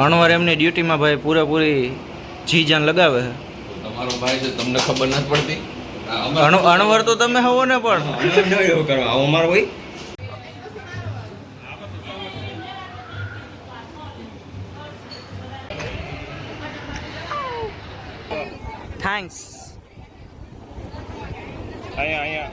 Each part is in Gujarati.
અણવર એમની ડ્યુટીમાં ભાઈ પૂરેપૂરી જી જાન લગાવે છે. તમારો ભાઈ છે, તમને ખબર નથી પડતી. અણવર તો તમે હોવો ને પણ એવું કરો આવો અમારો ભાઈ. થેન્ક્સ. અહીંયા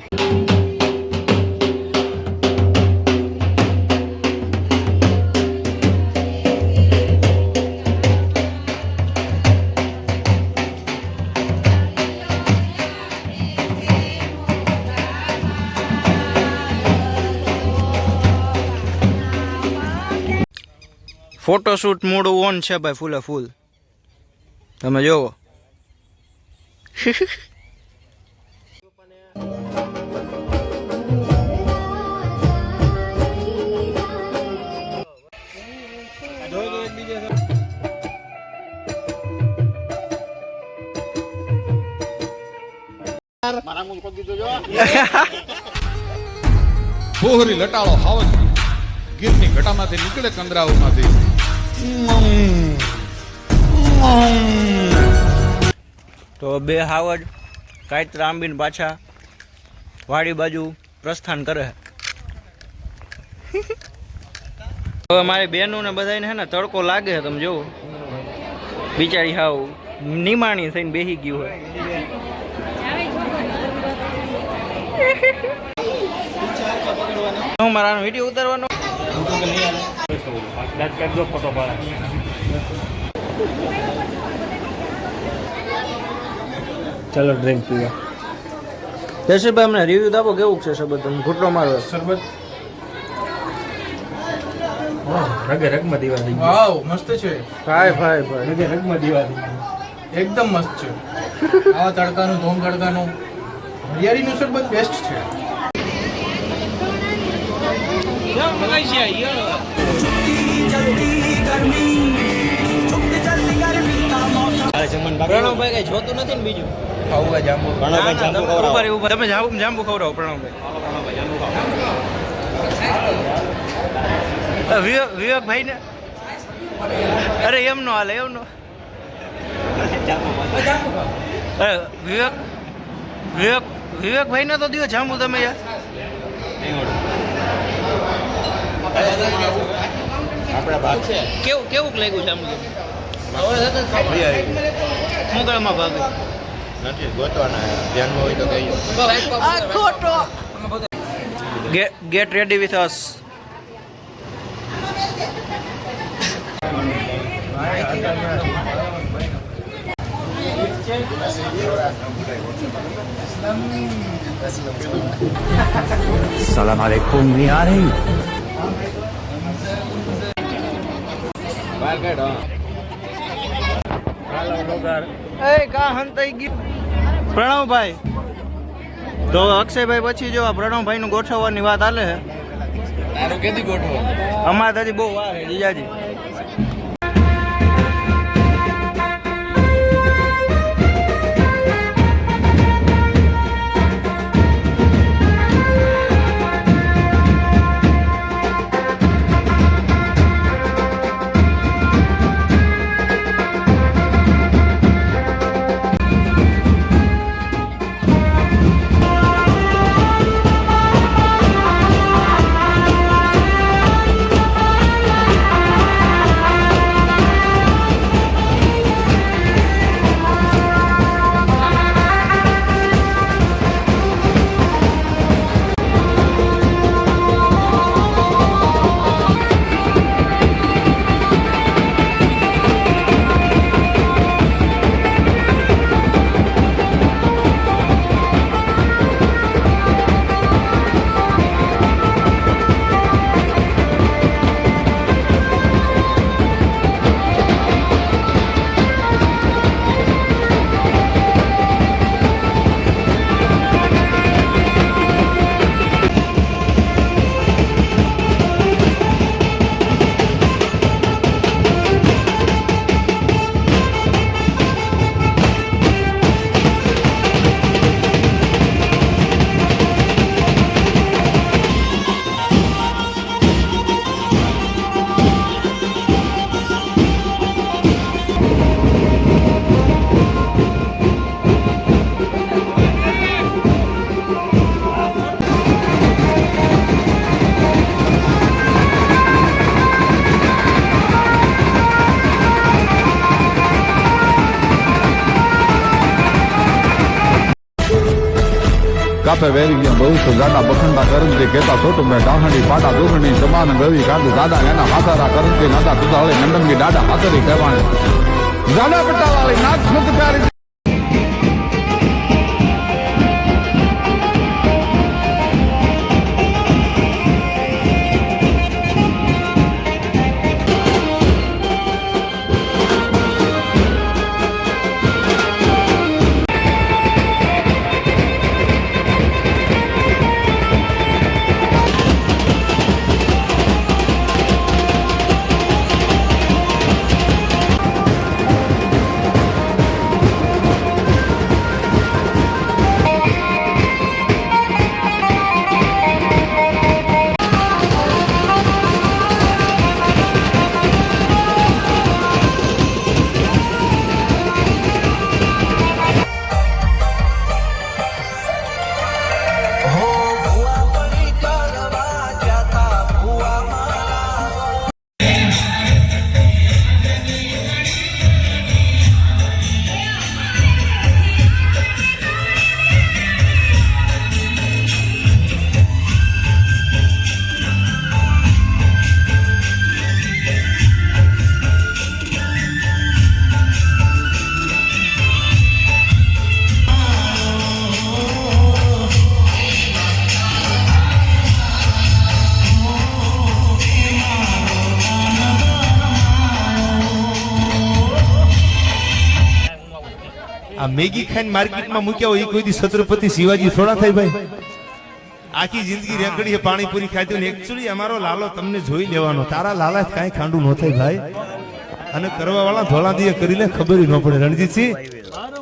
ફોટોશૂટ મોડ ઓન છે ભાઈ, ફૂલે ફૂલ. તમે જોવો. બોહરી લટાળો હાવજ ગીરની ઘટામાંથી નીકળે કંદરાઓમાંથી. તો બે હાવડ કાંઈ રામબીન પાછા વાડી બાજુ પ્રસ્થાન કરે. હવે મારી બહેનો ને બધાને હે ને તડકો લાગે છે, તમે જોવો. બિચારી હાવ નિમાણી થઈને બેસી ગયું હોય. હું મારા વિડીયો ઉતારવાનો. ચાલો ડ્રિંક પીવા. જયશ્રીભાઈ અમને રિવ્યુ આપો, કેવું છે શરબત? તમે ઘૂંટડો મારો. શરબત રગે રગમાં દીવા થઈ વાવ મસ્ત છે. ભાઈ ભાઈ ભાઈ રગે રગમાં દીવા એકદમ મસ્ત છે. આવા તડકાનું ધોમ તડકાનું હરિયાળીનું શરબત બેસ્ટ છે. પ્રણવભાઈ કઈ જોતું નથી ને બીજું. ખાવું જાંબુ. તમે જાંબુ ખવડાવો પ્રણવભાઈ. વિવેકભાઈ ને અરે એમ નો હાલે, એમ નો. વિવેકભાઈ ને તો દિયો જાંબુ તમે યાર. કેવું લાગ્યું જાંબુ? હું ગળામાં ભાગે નથી ગોતવાના, ધ્યાનમાં હોય તો કહીએ. Get ready with us. सलाम अलैकुम यार. પ્રણવભાઈ તો અક્ષયભાઈ પછી જો પ્રણવભાઈ નું ગોઠવવાની વાત હાલે છે. તારું કેદી ગોઠવો? અમારે હજી બહુ વાર છે જીજાજી. કાપે વેરી ગયા બહુ તો જાડા બખંડા કરંતી કેતા છોટું મેં ડાહણી પાટા દુગણી સમાન ગવી કાંડ દાદા એના હાથારા કરંતી નાદા તુદાળે નંદનગી દાડા હાથરી કહેવાણે જાડા પટાવાળી નાચ મુખ પ્યારી આ મેગી ખાઈને માર્કેટમાં મૂક્યા હોય એ કોઈ દી છત્રપતિ શિવાજી થોડા થાય ભાઈ આખી જિંદગી રેંકડીએ પાણીપુરી ખાધી ને એકચ્યુઅલી અમારો લાલો તમને જોઈ લેવાનો તારા લાલા કાંઈ ખાંડું ન થાય ભાઈ અને કરવા વાળા ધોળા દીએ કરી લે ખબર ન પડે રણજીતસિંહ